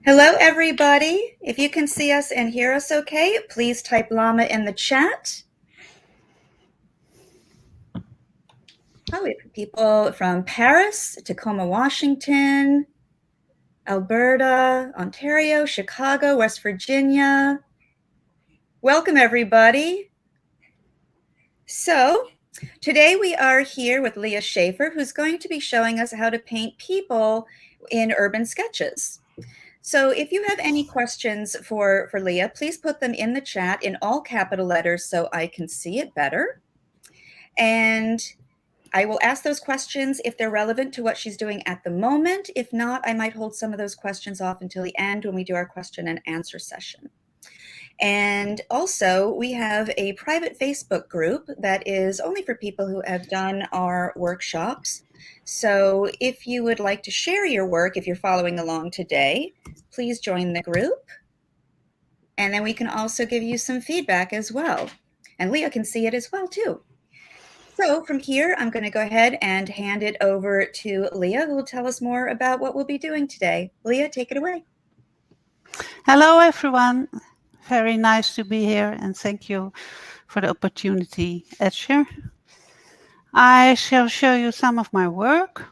Hello, everybody. If you can see us and hear us okay, please type llama in the chat. Oh, we have people from Paris, Tacoma, Washington, Alberta, Ontario, Chicago, West Virginia. Welcome, everybody. So today we are here with Lia Schäfer, who's going to be showing us how to paint people in urban sketches. So if you have any questions for Lia, please put them in the chat in all capital letters so I can see it better. And I will ask those questions if they're relevant to what she's doing at the moment. If not, I might hold some of those questions off until the end when we do our question and answer session. And also, we have a private Facebook group that is only for people who have done our workshops. So if you would like to share your work, if you're following along today, please join the group. And then we can also give you some feedback as well. And Lia can see it as well, too. So from here, I'm going to go ahead and hand it over to Lia, who will tell us more about what we'll be doing today. Lia, take it away. Hello, everyone. Very nice to be here, and thank you for the opportunity, Etchr. I shall show you some of my work,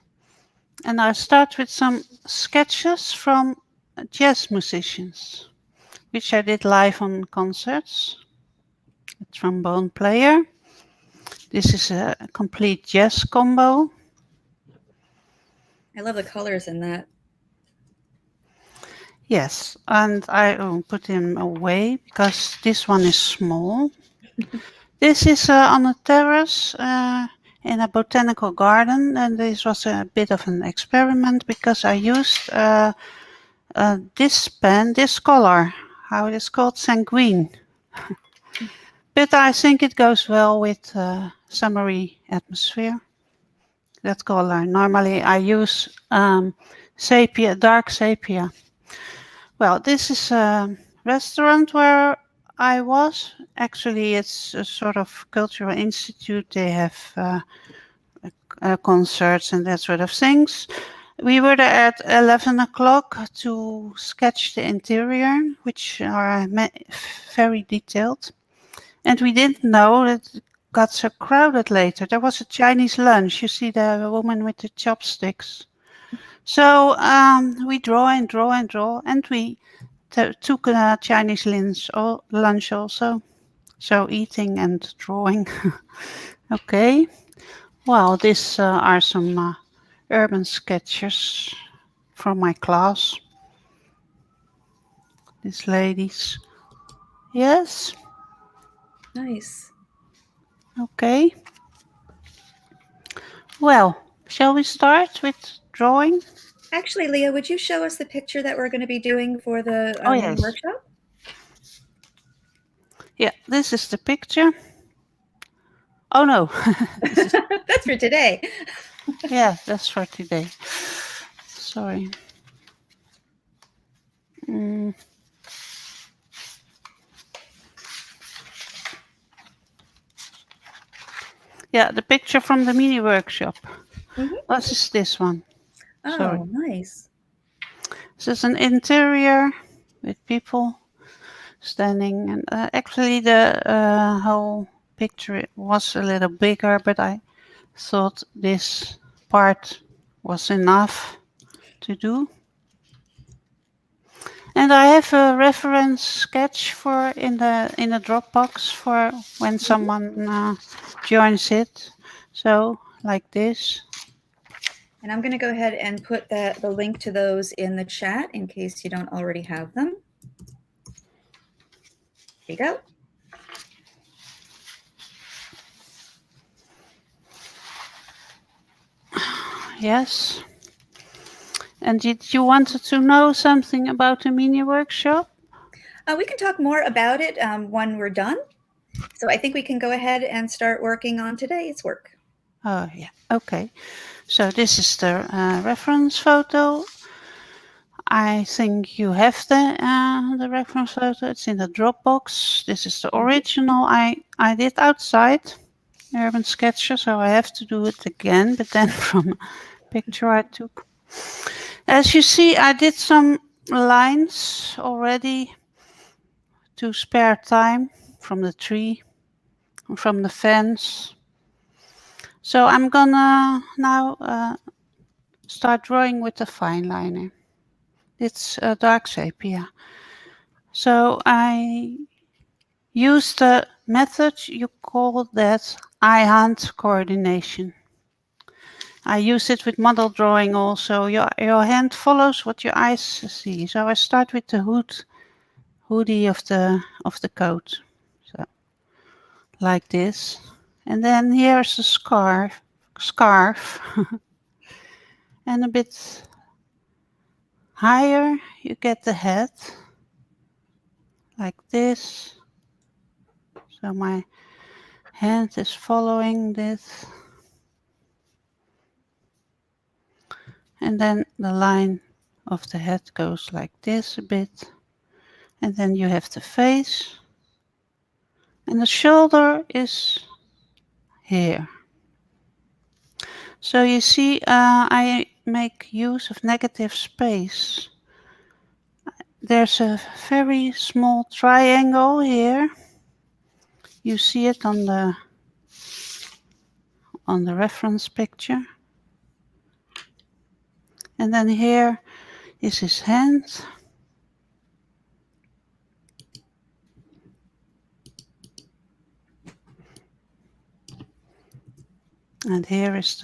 and I'll start with some sketches from jazz musicians, which I did live on concerts. A trombone player. This is a complete jazz combo. I love the colors in that. Yes, and I will put him away because this one is small. This is on a terrace in a botanical garden, and this was a bit of an experiment because I used this pen, this color, how it is called, sanguine. But I think it goes well with summery atmosphere, that color. Normally I use sepia, dark sepia. Well, this is a restaurant where I was. Actually, it's a sort of cultural institute. They have concerts and that sort of things. We were there at 11 o'clock to sketch the interior, which are very detailed. And we didn't know that it got so crowded later. There was a Chinese lunch. You see the woman with the chopsticks. So we draw and draw and draw, and we took a Chinese lunch also. So eating and drawing. Okay. Well, these are some urban sketches from my class. These ladies. Yes. Nice. Okay. Well, shall we start with drawing? Actually, Lia, would you show us the picture that we're going to be doing for the yes. workshop? Yeah, this is the picture. Oh, no. That's for today. Yeah, that's for today. Sorry. Yeah, the picture from the mini workshop. What is this one? Oh, Sorry. nice. This is an interior with people standing, and actually the whole picture was a little bigger, but I thought this part was enough to do. And I have a reference sketch for in the Dropbox for when someone joins it. So like this. And I'm going to go ahead and put the link to those in the chat in case you don't already have them. Here you go. Yes. And did you want to know something about the mini workshop? We can talk more about it when we're done. So I think we can go ahead and start working on today's work. Oh, yeah. Okay. So this is the reference photo. I think you have the reference photo. It's in the Dropbox. This is the original I did outside Urban Sketcher, so I have to do it again, but then from a picture I took. As you see, I did some lines already to spare time from the tree, from the fence. So I'm gonna now start drawing with the fineliner. It's a dark sepia. So I use the method, you call that eye-hand coordination. I use it with model drawing also. Your hand follows what your eyes see. So I start with the hoodie of the coat. So like this. And then here's the scarf. And a bit higher you get the head. Like this. So my hand is following this. And then the line of the head goes like this a bit. And then you have the face. And the shoulder is here. So you see, I make use of negative space. There's a very small triangle here. You see it on the reference picture. And then here is his hand. And here is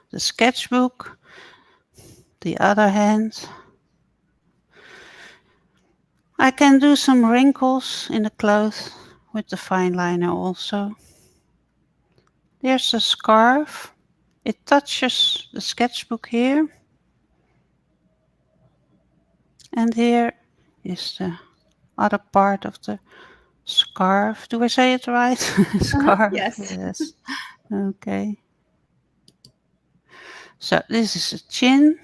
the sketchbook, the other hand. I can do some wrinkles in the cloth with the fineliner also. There's a scarf. It touches the sketchbook here. And here is the other part of the scarf. Do I say it right? Scarf. Yes. Yes. Okay. So this is the chin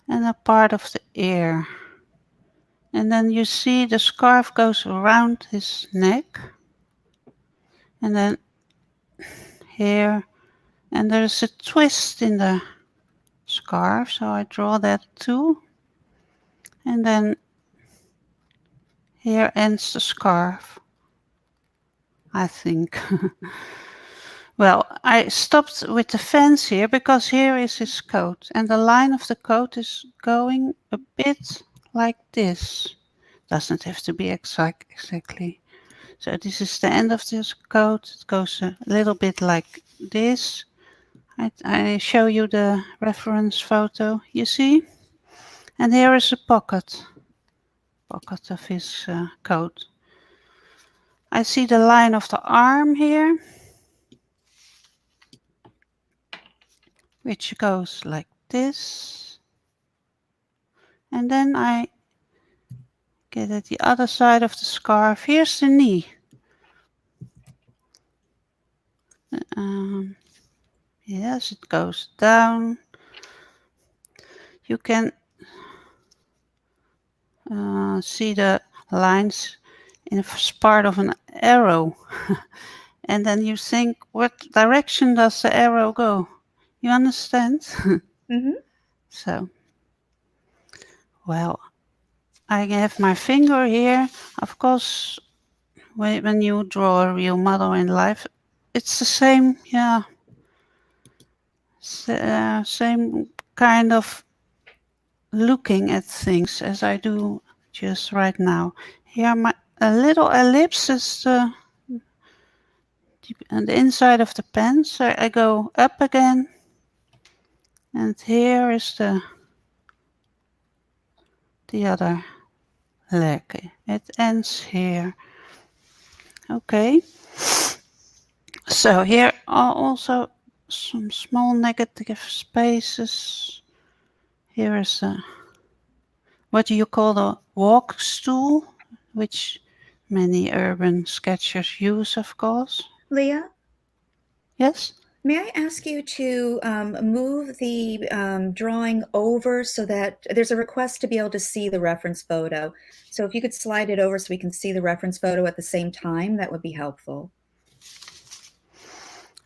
and a part of the ear. And then you see the scarf goes around his neck. And then here. And there's a twist in the scarf. So I draw that too. And then here ends the scarf, I think. Well, I stopped with the fence here because here is his coat. And the line of the coat is going a bit like this. Doesn't have to be exactly. So this is the end of this coat. It goes a little bit like this. I show you the reference photo, you see? And here is a pocket of his coat. I see the line of the arm here, which goes like this. And then I get at the other side of the scarf. Here's the knee. Yes, it goes down. You can see the lines in part of an arrow. And then you think, what direction does the arrow go? You understand? Mm-hmm. So, well, I have my finger here. Of course, when you draw a real model in life, it's the same, yeah, same kind of looking at things as I do just right now. Here, a little ellipse is the inside of the pen. So I go up again, and here is the other leg. It ends here. Okay. So here are also some small negative spaces. Here is what do you call the walk stool, which many urban sketchers use, of course. Lia, Yes? may I ask you to move the drawing over so that there's a request to be able to see the reference photo. So if you could slide it over so we can see the reference photo at the same time, that would be helpful.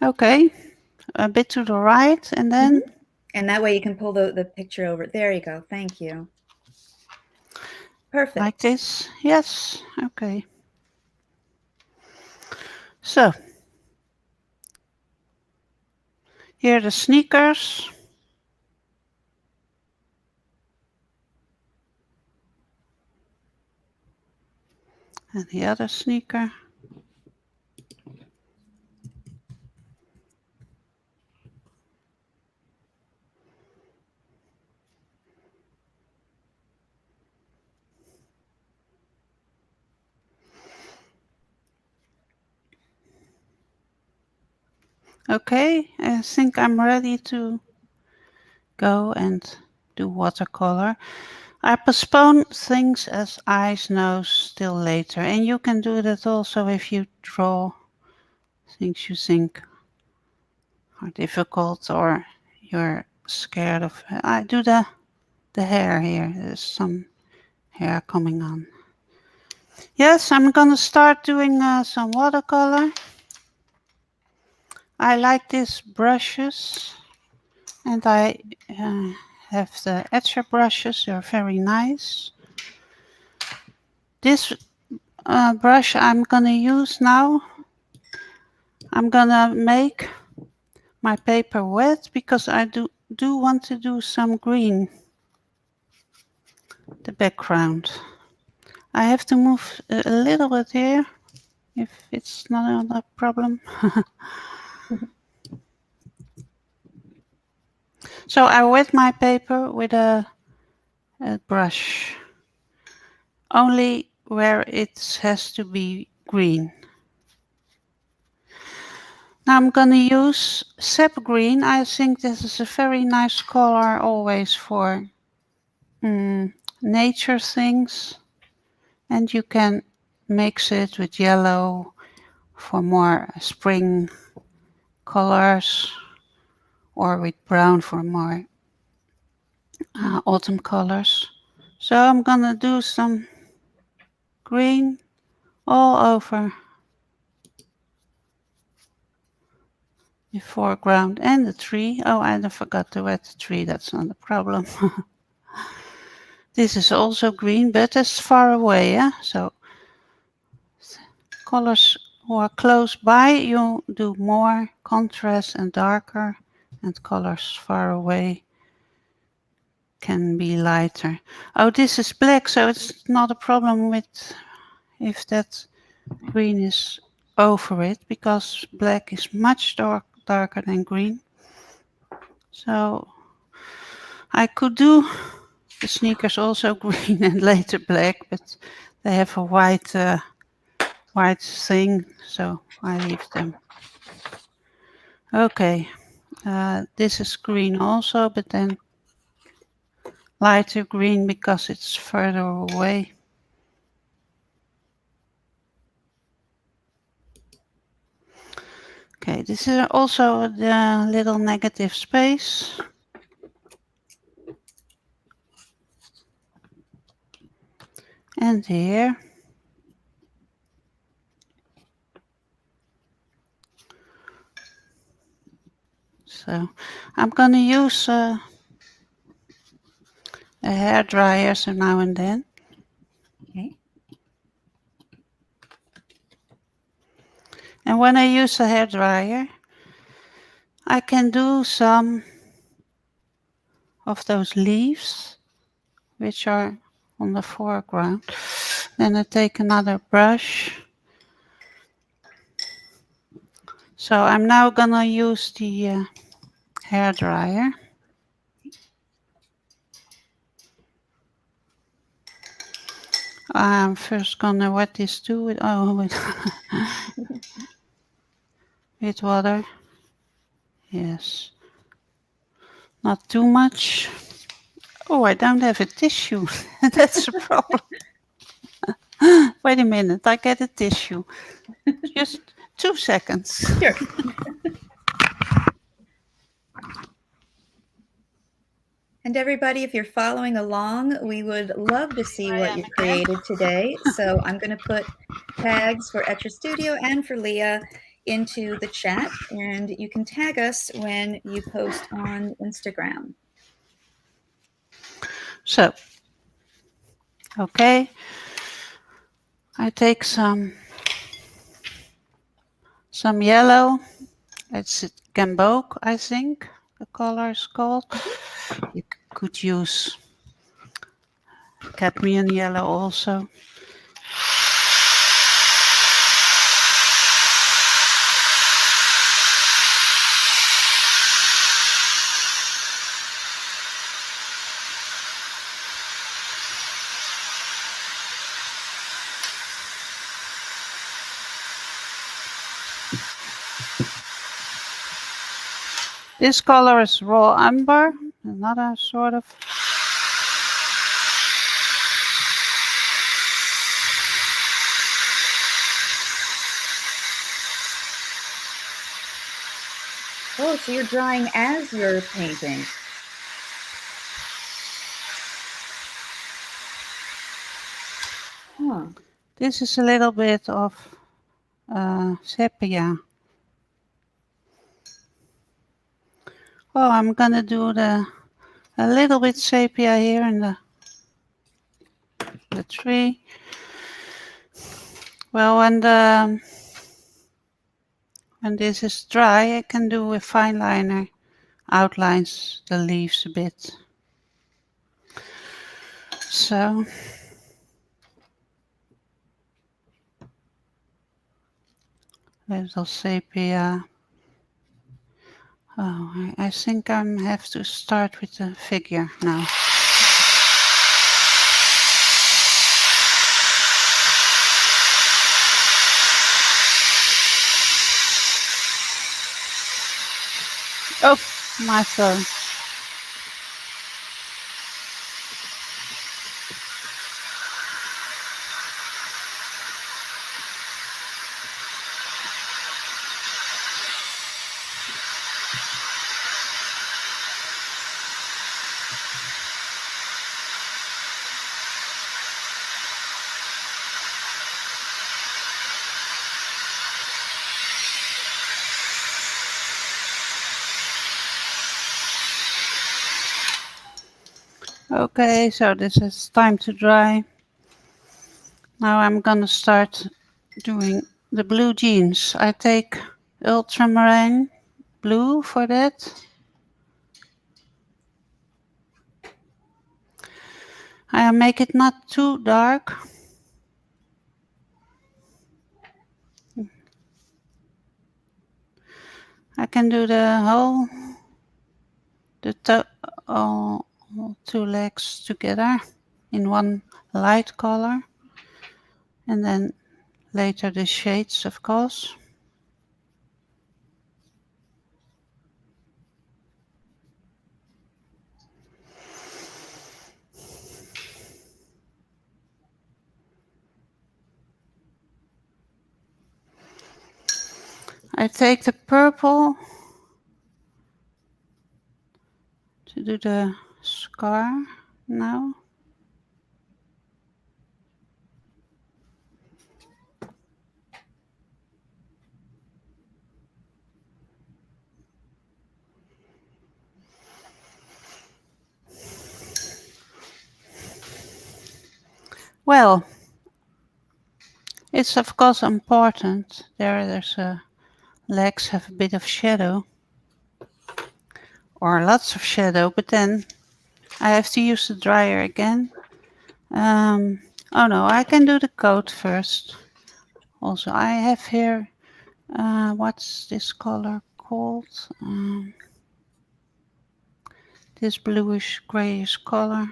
Okay. A bit to the right, and then? And that way you can pull the picture over. There you go. Thank you. Perfect. Like this? Yes. Okay. So, here are the sneakers. And the other sneaker. Okay, I think I'm ready to go and do watercolor. I postpone things as eyes, nose till later. And you can do that also if you draw things you think are difficult or you're scared of. I do the hair here. There's some hair coming on. Yes, I'm gonna start doing some watercolor. I like these brushes, and I have the Etchr brushes. They're very nice. This brush I'm gonna use now. I'm gonna make my paper wet because I do want to do some green. The background. I have to move a little bit here if it's not a problem. So I wet my paper with a brush, only where it has to be green. Now I'm gonna use sap green. I think this is a very nice color always for nature things, and you can mix it with yellow for more spring colors, or with brown for more autumn colors. So I'm gonna do some green all over the foreground and the tree. Oh, I forgot to wet the tree. That's not a problem. This is also green, but it's far away. Yeah? So colors who are close by, you do more contrast and darker, and colors far away can be lighter. Oh, this is black, so it's not a problem with if that green is over it, because black is much darker than green. So I could do the sneakers also green and later black, but they have a white thing, so I leave them. Okay, this is green also, but then lighter green because it's further away. Okay, this is also the little negative space. And here. So I'm gonna use a hair dryer so now and then. Okay. And when I use a hair dryer, I can do some of those leaves which are on the foreground. Then I take another brush. So I'm now gonna use the hair dryer. I'm first gonna wet this too with with water. Yes, not too much. Oh, I don't have a tissue. That's a problem. Wait a minute, I get a tissue. Just 2 seconds. Sure. And everybody, if you're following along, we would love to see what you've created today. So I'm going to put tags for Etchr Studio and for Lia into the chat, and you can tag us when you post on Instagram. So, okay, I take some yellow. It's Gamboge, I think the color is called. You could use cadmium yellow also. This color is raw umber, another sort of. Oh, so you're drawing as you're painting. Huh. This is a little bit of sepia. Oh, I'm gonna do a little bit sepia here in the tree. Well, when this is dry, I can do with fineliner outlines the leaves a bit. So little sepia. Oh, I think I have to start with the figure now. Oh, my phone. Okay, so this is time to dry. Now I'm gonna start doing the blue jeans. I take ultramarine blue for that. I make it not too dark. I can do the whole, all two legs together in one light color, and then later the shades, of course. I take the purple to do the scar now. Well, it's of course important. There's legs have a bit of shadow or lots of shadow, but then I have to use the dryer again. Oh no, I can do the coat first. Also, I have here, what's this color called? This bluish grayish color.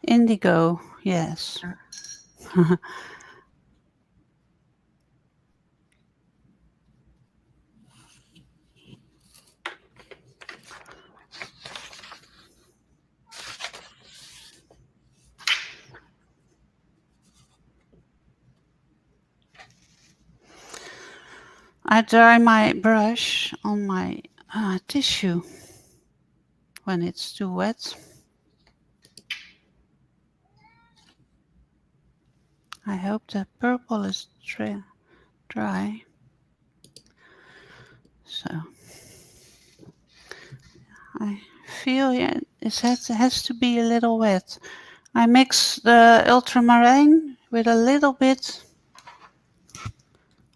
Indigo, yes. I dry my brush on my tissue when it's too wet. I hope the purple is dry. So I feel it has to be a little wet. I mix the ultramarine with a little bit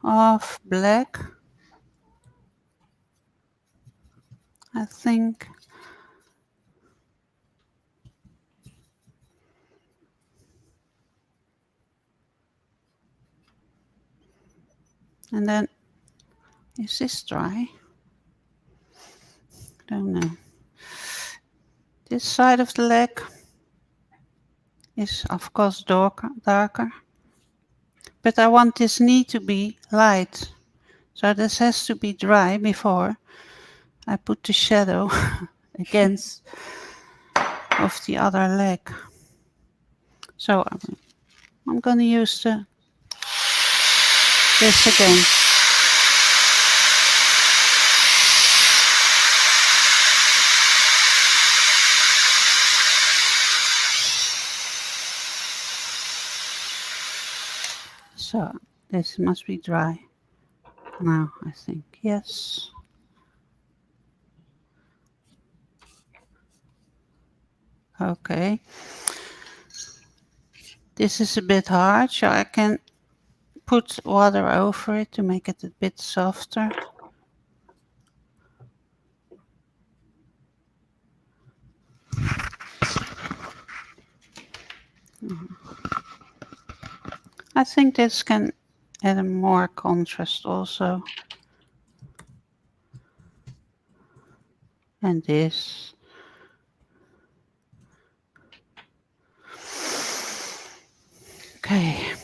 of black, I think. And then, is this dry? Don't know. This side of the leg is of course darker, but I want this knee to be light. So this has to be dry before I put the shadow against of the other leg. So I'm gonna use this again. So this must be dry now, I think. Yes. Okay. This is a bit hard, so I can put water over it to make it a bit softer. I think this can add more contrast also. And this. Okay.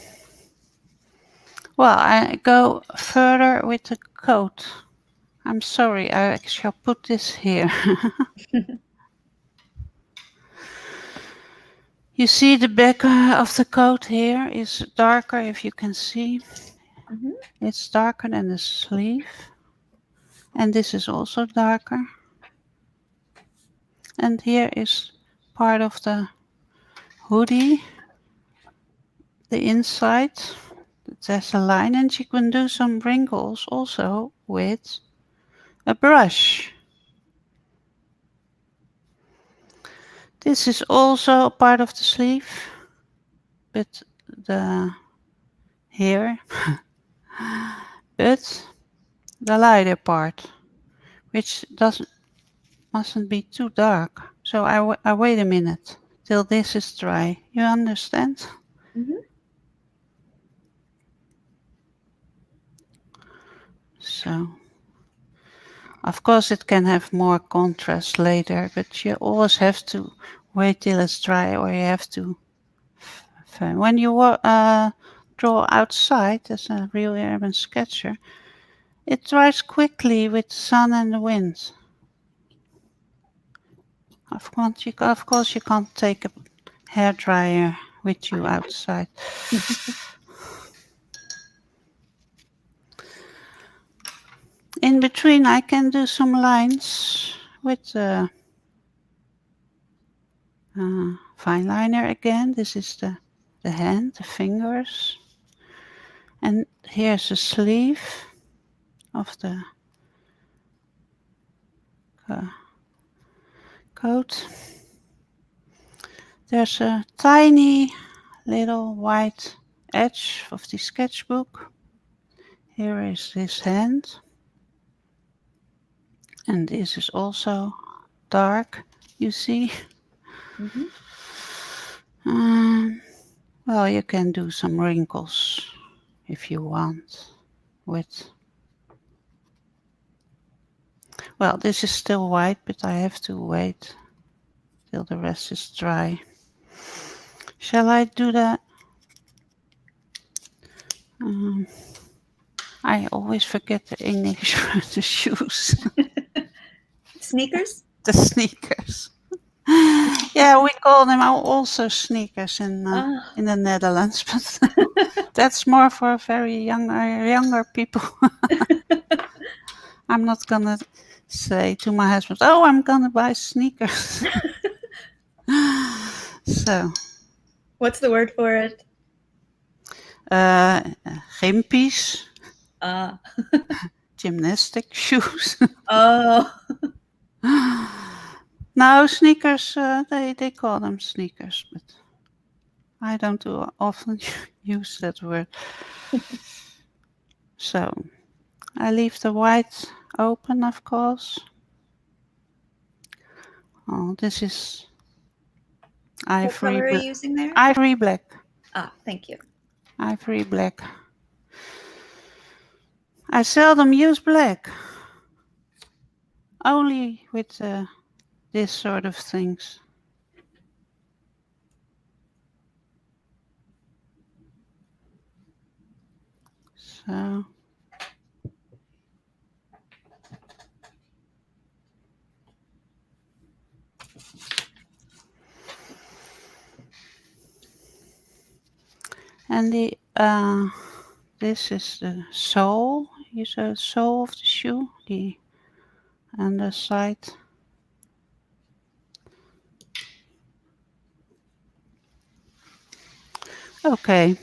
Well, I go further with the coat. I'm sorry, I shall put this here. You see the back of the coat here is darker, if you can see. Mm-hmm. It's darker than the sleeve. And this is also darker. And here is part of the hoodie, the inside. There's a line, and you can do some wrinkles also with a brush. This is also part of the sleeve, but here, but the lighter part, which mustn't be too dark. So I wait a minute till this is dry. You understand? Mm-hmm. So, of course, it can have more contrast later, but you always have to wait till it's dry, or you have to. When you draw outside as a real urban sketcher, it dries quickly with the sun and the wind. Of course, you can't take a hairdryer with you outside. In between, I can do some lines with fineliner again. This is the hand, the fingers. And here's the sleeve of the coat. There's a tiny little white edge of the sketchbook. Here is his hand. And this is also dark, you see. Mm-hmm. Well, you can do some wrinkles if you want with. Well, this is still white, but I have to wait till the rest is dry. Shall I do that? I always forget the English for the shoes. Sneakers? The sneakers. Yeah, we call them also sneakers in the Netherlands, but that's more for very younger people. I'm not gonna say to my husband, "Oh, I'm gonna buy sneakers." So, What's the word for it? gimpies. Gymnastic shoes. Oh. No, sneakers, they call them sneakers, but I don't often use that word. So I leave the white open, of course. Oh, this is What color are you using there? ivory black. Thank you. Ivory black. I seldom use black. Only with this sort of things. So and this is the sole. Use the sole of the shoe, the underside. Okay.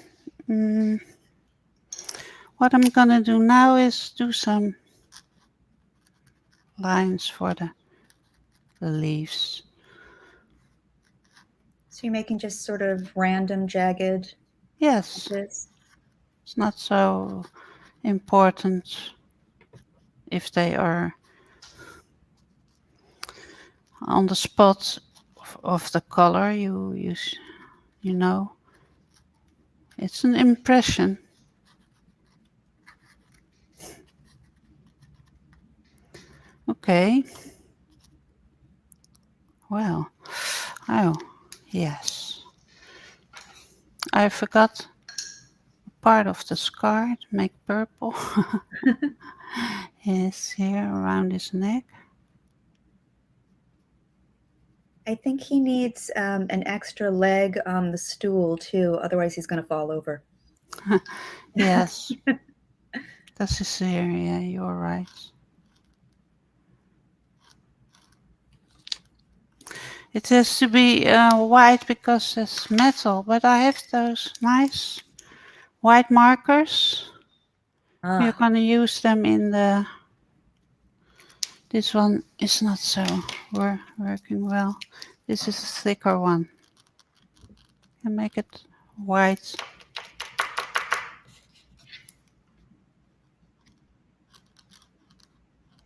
What I'm gonna do now is do some lines for the leaves. So you're making just sort of random jagged Yes, edges? it's not so important if they are on the spot of the color you use. You know, it's an impression. Okay. Well, oh, yes. I forgot part of the scar to make purple. Yes, here around his neck. I think he needs an extra leg on the stool too, otherwise he's going to fall over. Yes. This is here, yeah, you're right. It has to be white because it's metal, but I have those nice white markers. We're gonna use them in the... This one is not so working well. This is a thicker one. And make it white.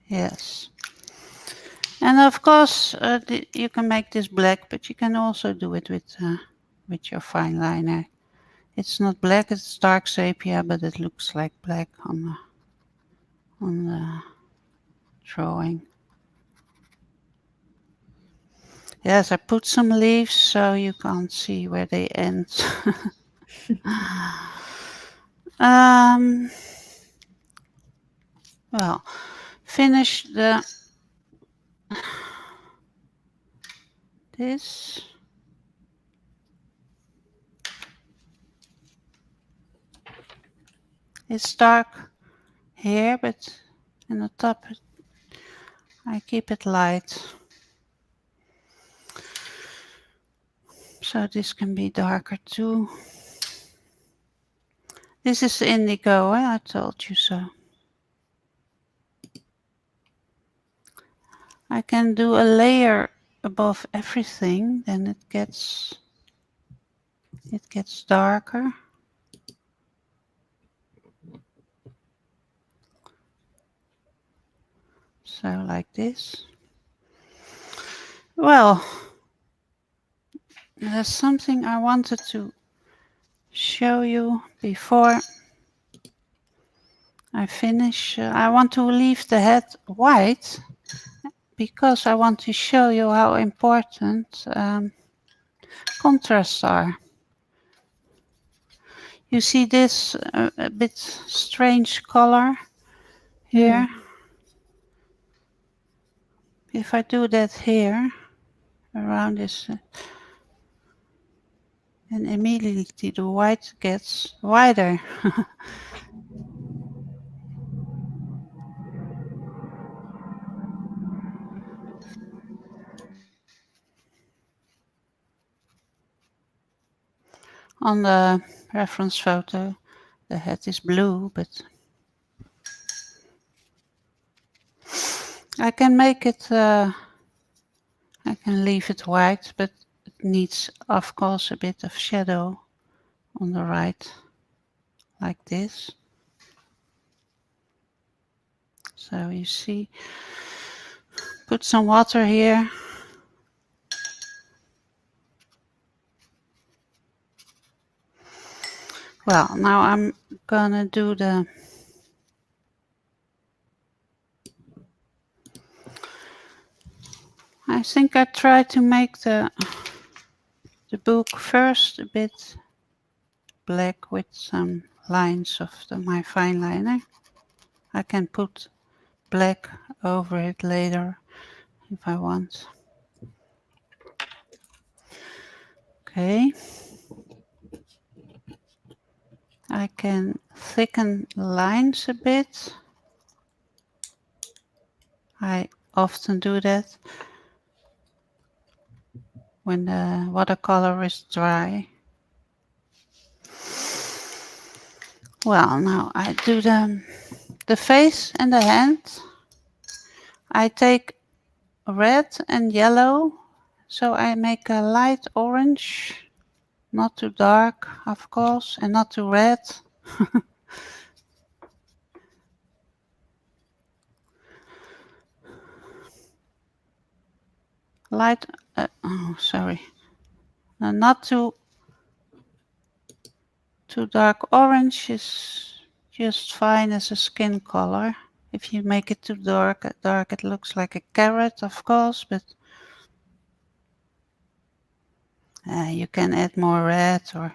Yes. And of course, you can make this black, but you can also do it with your fine liner. It's not black; it's dark sepia, but it looks like black on the drawing. Yes, I put some leaves so you can't see where they end. Well, finish this. It's dark here, but in the top I keep it light. So this can be darker too. This is indigo, I told you so. I can do a layer above everything, then it gets darker. So like this. Well, there's something I wanted to show you before I finish. I want to leave the head white because I want to show you how important contrasts are. You see this a bit strange color here. If I do that here, around this, and immediately the white gets wider. On the reference photo, the head is blue, but I can make it, I can leave it white, but it needs, of course, a bit of shadow on the right, like this. So you see, put some water here. Well, now I'm gonna do I think I try to make the book first a bit black with some lines of my fineliner. I can put black over it later if I want. Okay. I can thicken lines a bit. I often do that when the watercolor is dry. Well, now I do the face and the hand. I take red and yellow, so I make a light orange, not too dark, of course, and not too red. Light, sorry, not too dark orange is just fine as a skin color. If you make it too dark, it looks like a carrot, of course, but you can add more red or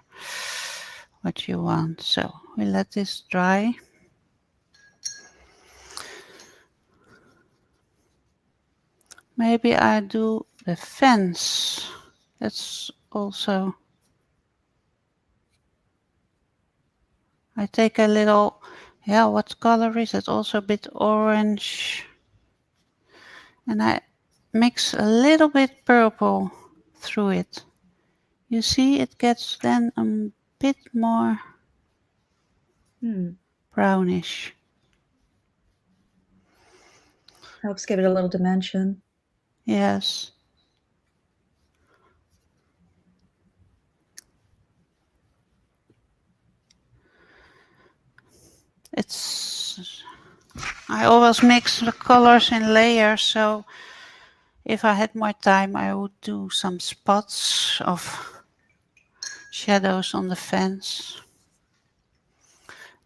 what you want. So we let this dry. Maybe I do the fence. That's also, I take a little, what color is it? Also a bit orange. And I mix a little bit purple through it. You see, it gets then a bit more brownish. Helps give it a little dimension. Yes. I always mix the colors in layers, so if I had more time, I would do some spots of shadows on the fence.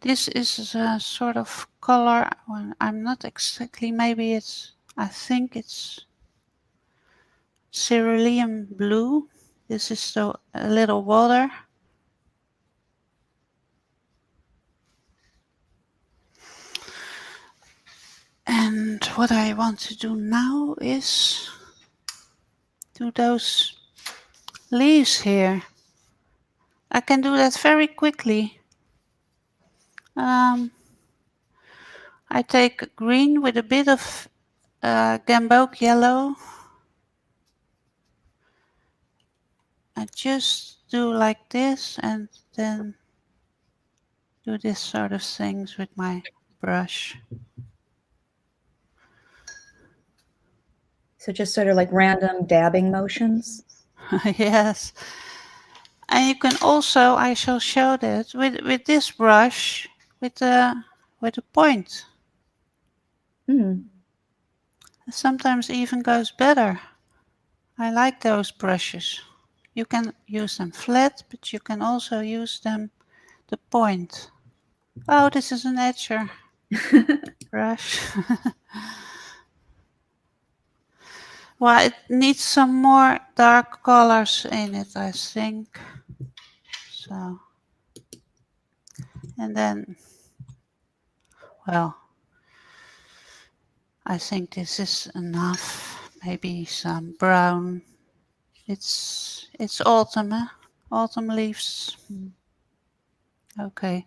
This is a sort of color, I'm not exactly, I think it's cerulean blue. This is a little water. And what I want to do now is do those leaves here. I can do that very quickly. I take green with a bit of gamboge yellow. I just do like this and then do this sort of things with my brush. So just sort of like random dabbing motions. Yes. And you can also, I shall show that with this brush with a point. Sometimes even goes better. I like those brushes. You can use them flat, but you can also use them the point. Oh, this is an Etchr brush. Well, it needs some more dark colors in it, I think. So, and then, well, I think this is enough. Maybe some brown. It's autumn, eh? Autumn leaves. Okay.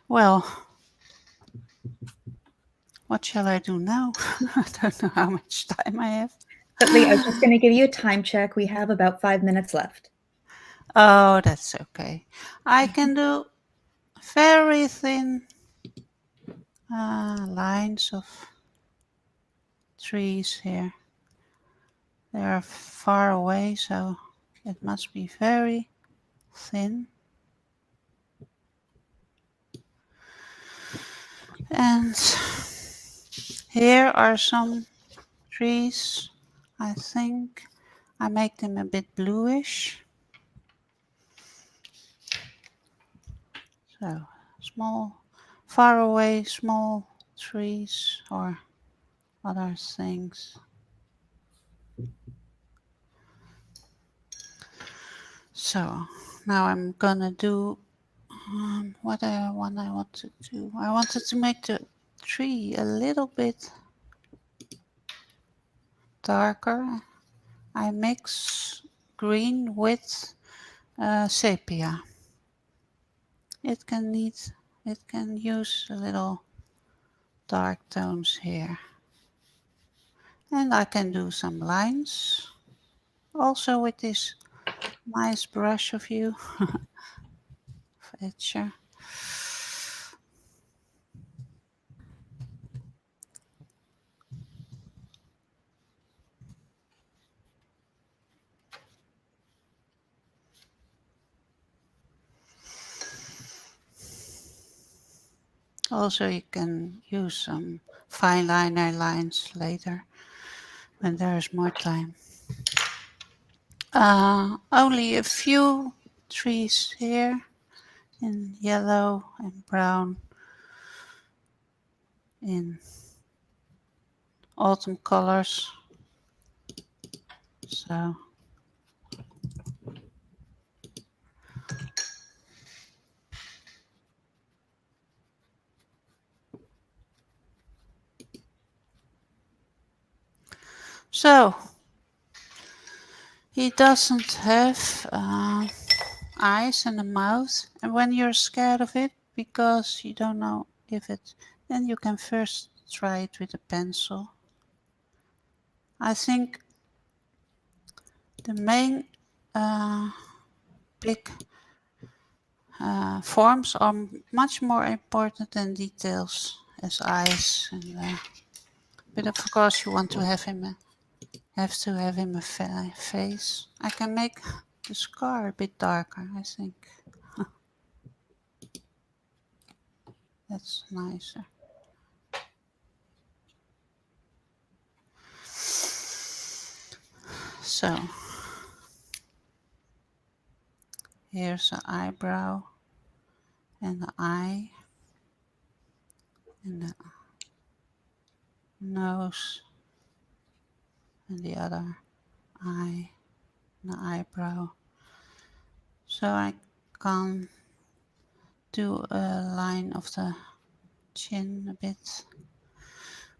Well, what shall I do now? I don't know how much time I have. But Lee, I was just going to give you a time check. We have about 5 minutes left. Oh, that's okay. I can do very thin lines of trees here. They are far away, so it must be very thin. And here are some trees. I think I make them a bit bluish. So small, far away, small trees or other things. So now I'm gonna do what I want to do. I wanted to make the tree a little bit darker. I mix green with sepia. It can use a little dark tones here. And I can do some lines also with this nice brush of you, Etchr. Also, you can use some fineliner lines later when there is more time. Only a few trees here in yellow and brown, in autumn colors. So he doesn't have eyes and a mouth, and when you're scared of it because you don't know if it, then you can first try it with a pencil. I think the main big forms are much more important than details as eyes, and but of course you want to have him a face. I can make the scar a bit darker, I think. That's nicer. So here's the eyebrow and the eye and the nose and the other eye and the eyebrow. So I can do a line of the chin a bit.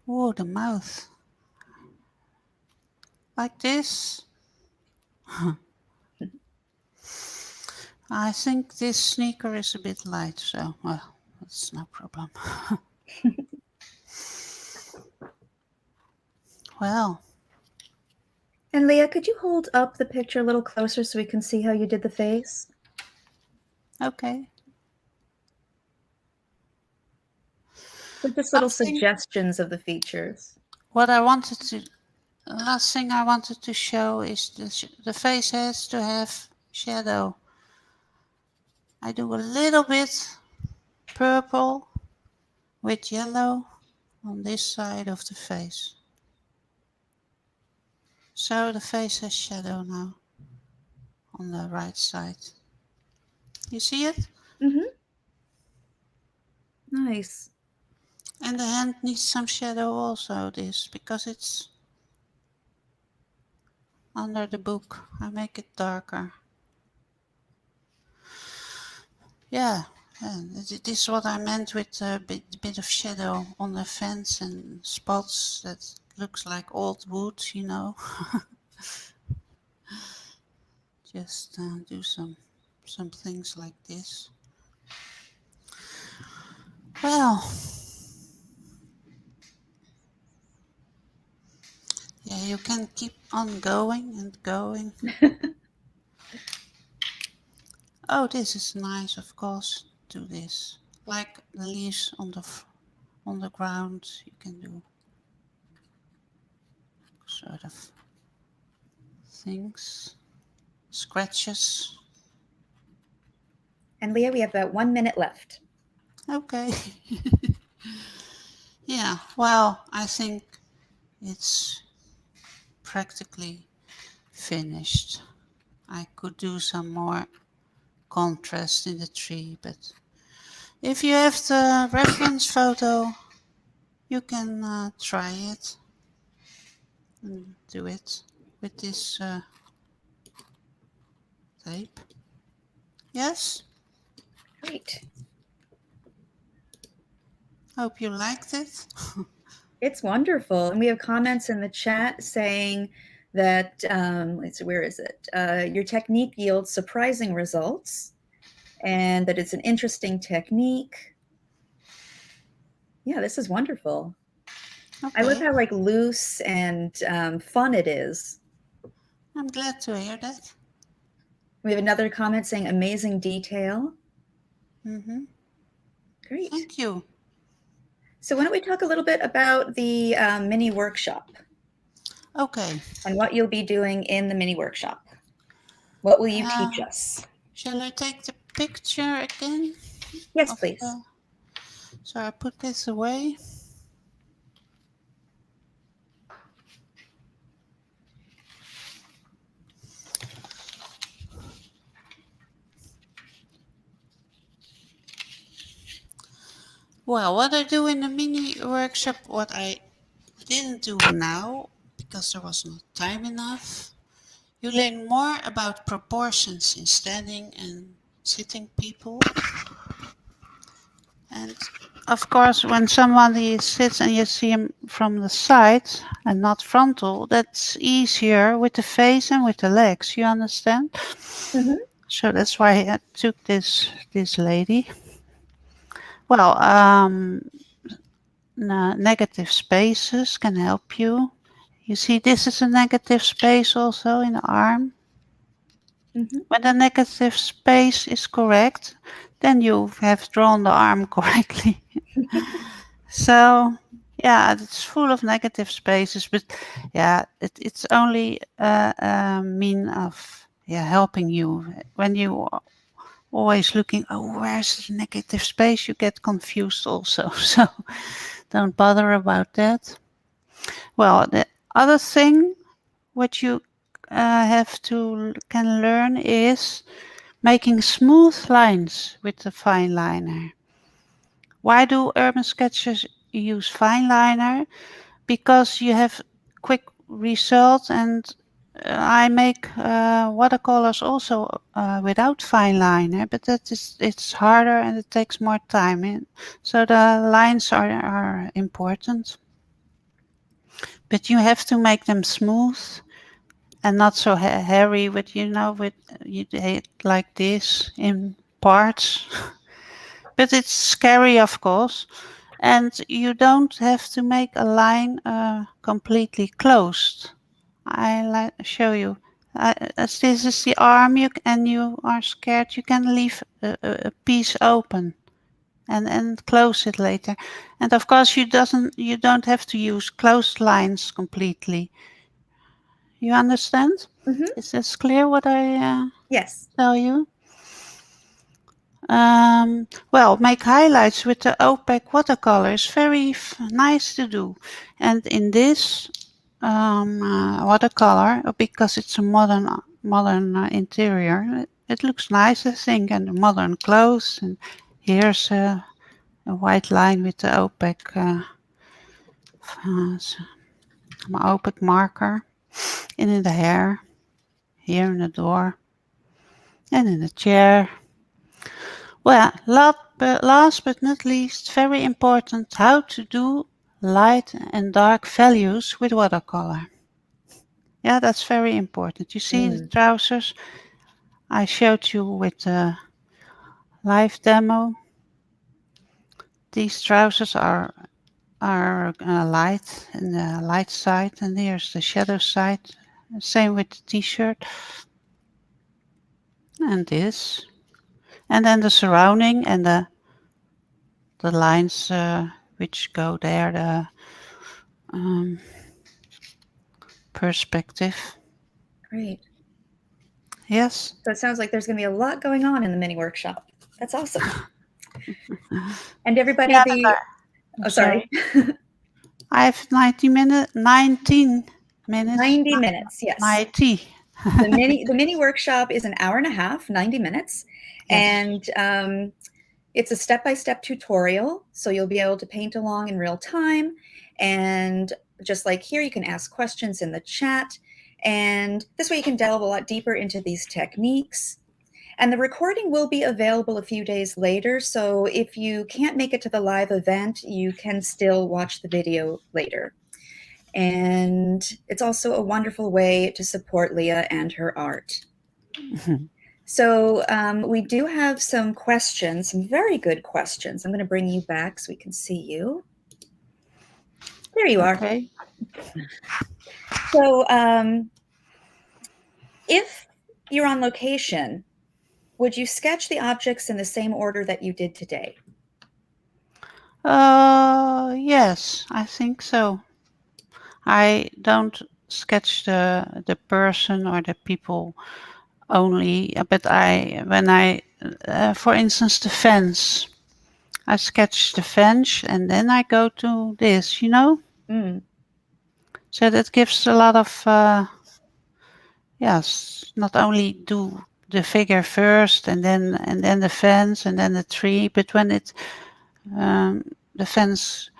Oh, the mouth. Like this. I think this sneaker is a bit light, so well, that's no problem. Well. And Lia, could you hold up the picture a little closer so we can see how you did the face? Okay. So just little suggestions of the features. What last thing I wanted to show is the face has to have shadow. I do a little bit purple with yellow on this side of the face. So the face has shadow now on the right side. You see it? Mm-hmm. Nice. And the hand needs some shadow also, because it's under the book. I make it darker. Yeah, this is what I meant with a bit of shadow on the fence and spots that looks like old wood, you know. Just do some things like this. Well, yeah, you can keep on going and going. Oh, this is nice, of course. Do this, like the leaves on the ground. You can do. sort of things, scratches. And Leah, we have about 1 minute left. Okay. Yeah, well, I think it's practically finished. I could do some more contrast in the tree, but if you have the reference photo, you can try it and do it with this tape. Yes? Great. Hope you liked it. It's wonderful. And we have comments in the chat saying that, let's see, where is it? Your technique yields surprising results and that it's an interesting technique. Yeah, this is wonderful. I love Okay, how like loose and fun it is. I'm glad to hear that. We have another comment saying amazing detail. Mm-hmm. Great. Thank you. So why don't we talk a little bit about the mini workshop Okay. and what you'll be doing in the mini workshop. What will you teach Uh, us? shall I take the picture again? Yes, Of please. so I put this away. Well, what I do in the mini workshop, what I didn't do now, because there was not time enough, you learn more about proportions in standing and sitting people. And of course, when somebody sits and you see him from the side and not frontal, that's easier with the face and with the legs. You understand? Mhm. So that's why I took this lady. Well, negative spaces can help you. You see, this is a negative space also in the arm. Mhm. When the negative space is correct, then you have drawn the arm correctly. So, yeah, it's full of negative spaces, but yeah, it's only a mean of helping you. When you are always looking, oh, where's the negative space, you get confused also. So don't bother about that. Well, the other thing what you can learn is making smooth lines with the fineliner. Why do urban sketchers use fineliner? Because you have quick results, and I make watercolors also without fineliner, but it's harder and it takes more time. So the lines are important, but you have to make them smooth and not so hairy. With with you like this in parts, but it's scary, of course. And you don't have to make a line completely closed. I show you. As this is the arm, and you are scared, you can leave a piece open and close it later. And of course, you don't have to use closed lines completely. You understand? Mhm. Is this clear what I Yes. tell you? Well, make highlights with the opaque watercolor is very nice to do. And in this watercolor, because it's a modern interior, it looks nice, I think, and modern clothes. And here's a white line with the opaque marker, and in the hair, here in the door, and in the chair. Well, last but not least, very important, how to do light and dark values with watercolor. Yeah, that's very important. You see the Mm. trousers I showed you with the live demo. These trousers are light in the light side, and here's the shadow side. Same with the t-shirt and this, and then the surrounding and the lines which go there. Um, perspective. Great. Yes. So it sounds like there's going to be a lot going on in the mini workshop. That's awesome. And everybody, Yeah, oh, sorry. I have 19 minutes. 90 minutes, yes. 90. The mini workshop is an hour and a half, 90 minutes. Yes. And it's a step-by-step tutorial, so you'll be able to paint along in real time. And just like here, you can ask questions in the chat. And this way you can delve a lot deeper into these techniques. And the recording will be available a few days later, so if you can't make it to the live event, you can still watch the video later. And it's also a wonderful way to support Lia and her art. So we do have some questions, some very good questions. I'm going to bring you back so we can see you. There you are. Okay. So if you're on location, would you sketch the objects in the same order that you did today? Yes, I think so. I don't sketch the person or the people only, but for instance, the fence. I sketch the fence and then I go to this, Mm. So that gives a lot of, yes, not only do the figure first and then the fence and then the tree, but when the fence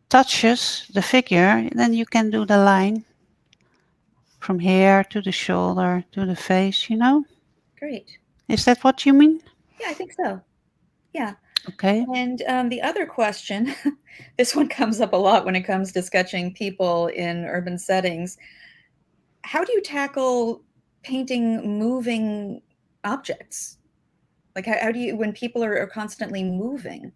touches the figure, then you can do the line from here to the shoulder to the face, Great. Is that what you mean? Yeah, I think so. Yeah. Okay. And the other question, this one comes up a lot when it comes to sketching people in urban settings. How do you tackle painting moving objects? Like how do you, when people are constantly moving?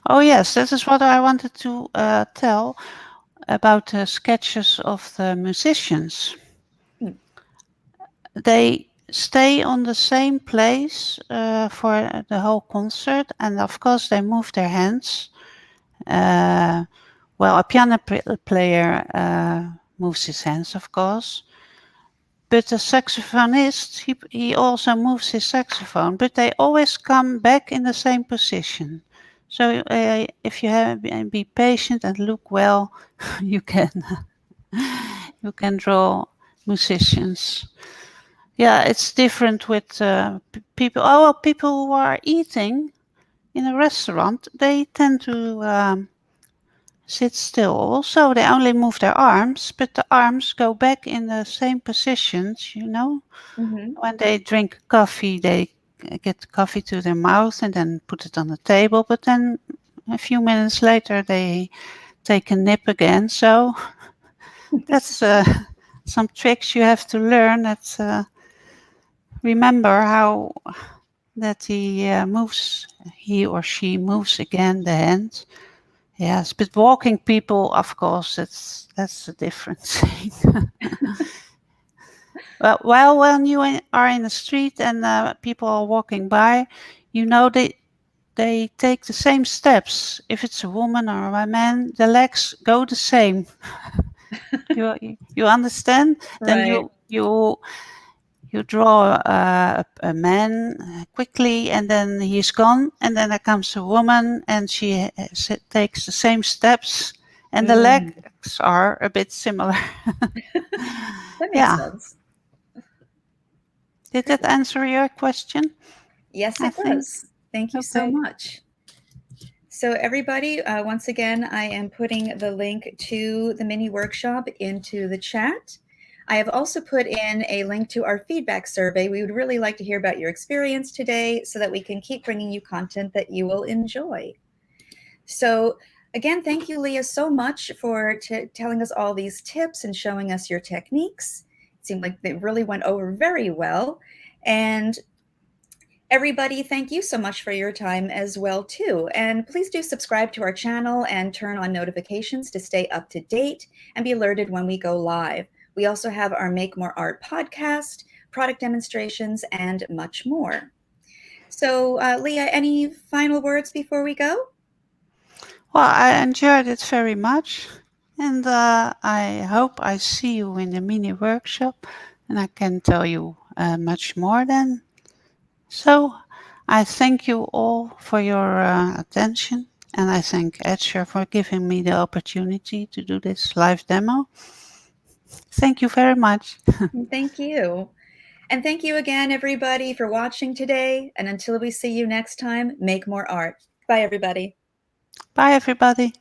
Oh yes, that is what I wanted to tell about the sketches of the musicians. They stay on the same place for the whole concert, and of course they move their hands. Well, a piano player moves his hands, of course. But the saxophonist, he also moves his saxophone, but they always come back in the same position. So if you be patient and look well, you can draw musicians. Yeah, it's different with people. Oh, well, people who are eating in a restaurant, they tend to sit still. Also, they only move their arms, but the arms go back in the same positions, Mm-hmm. When they drink coffee, they get coffee to their mouth and then put it on the table. But then a few minutes later, they take a nip again. So that's some tricks you have to learn. That's remember how that he or she moves again the hand. Yes, but walking people, of course, that's a different thing. Well, when you are in the street and people are walking by, they take the same steps. If it's a woman or a man, the legs go the same. you understand? Then Right. you draw a man quickly, and then he's gone, and then there comes a woman, and she takes the same steps, and the legs are a bit similar. That makes Yeah. sense. Did that answer your question? Yes, I it think. does. Thank you so Okay. much. So everybody, once again, I am putting the link to the mini workshop into the chat. I have also put in a link to our feedback survey. We would really like to hear about your experience today so that we can keep bringing you content that you will enjoy. So again, thank you, Lia, so much for telling us all these tips and showing us your techniques. It seemed like they really went over very well. And everybody, thank you so much for your time as well, too. And please do subscribe to our channel and turn on notifications to stay up to date and be alerted when we go live. We also have our Make More Art podcast, product demonstrations, and much more. So, Lia, any final words before we go? Well, I enjoyed it very much. And I hope I see you in the mini workshop, and I can tell you much more then. So I thank you all for your attention, and I thank Etchr for giving me the opportunity to do this live demo. Thank you very much. Thank you. And thank you again, everybody, for watching today. And until we see you next time, make more art. Bye, everybody. Bye, everybody.